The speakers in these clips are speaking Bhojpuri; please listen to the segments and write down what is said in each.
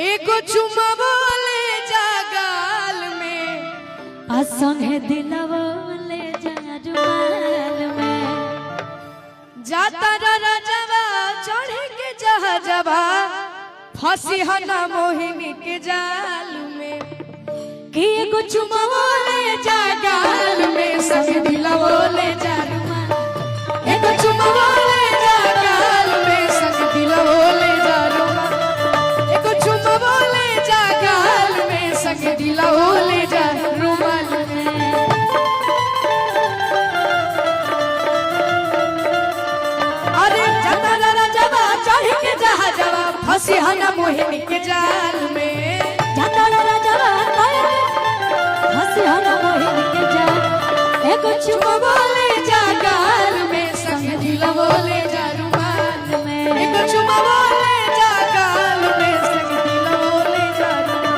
एगो चुमा बोले जागाल में असंगे दिलवा ले जा रुमाल में जाता राजवा चढ़ के जहाजवा फंसी हना मोहिनी के जाल में कि एगो चुमा ले जा गाल में संग दिलवा ले जा रुमाल एगो चुमा बोले जागाल में संग दिलवा ले जा रुमाल एगो चुमा बोले जागाल में संग दिलवा ले जा रुमाल में अरे जाता राजवा चढ़ के जहाजवा फंसी हना मोहिनी के जाल में जाता राजवा हंसी हना मोहिनी के जा एगो चुमा बोले जागाल में संग दिलवा ले जा रुमाल में एगो चुमा बोले जागाल में संग दिलवा ले जा रुमाल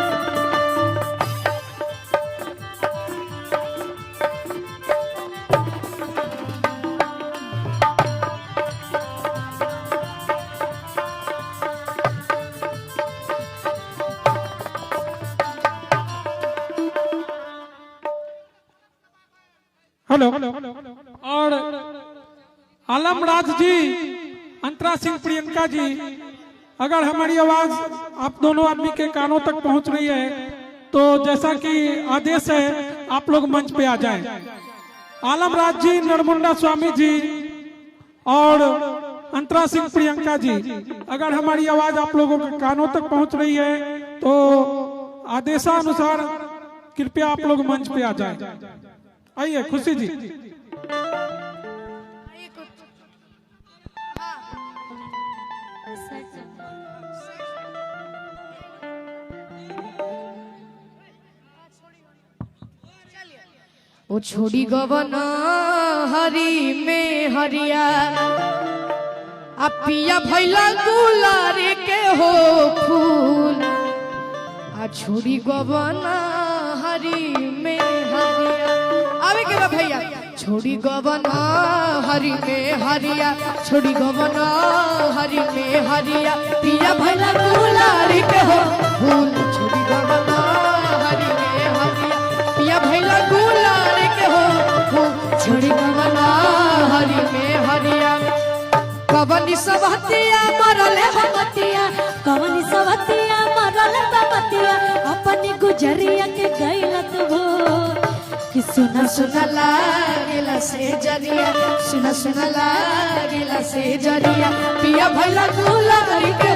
हेलो और आलम राज जी, अंतरा सिंह, प्रियंका जी, अगर हमारी आवाज आप दोनों आदमी के कानों तक पहुंच रही है तो जैसा कि आदेश है आप लोग मंच पे आ जाएं। आलम राज जी, नरमुंडा स्वामी जी और अंतरा सिंह, प्रियंका जी, अगर हमारी आवाज आप लोगों के कानों तक पहुंच रही है तो आदेशानुसार कृपया आप लोग मंच पे आ जाएं। आइए खुशी जी। ओ छोड़ी गवन हरी में हरिया आ पिया भैला गुलारे के हो फूल आ छोड़ी गवन हरी में हरिया आवे के बा भैया छोड़ी गवन हरी में हरिया छोड़ी गवन हरी में हरिया पिया भैला गुलारे के हो फूल छोड़ी गवन हरी में हरिया पिया भैला गुलारे के हो फूल छोड़ी गवन हरी में हरिया कवनी सबहतिया मरले बतिया कवनी सवतिया मरल बतिया अपनी गुजरिया के गैलत हो कि सुना सुना लागेला से जरिया सुना सुना लागेला से जरिया पिया भैला गुलारी के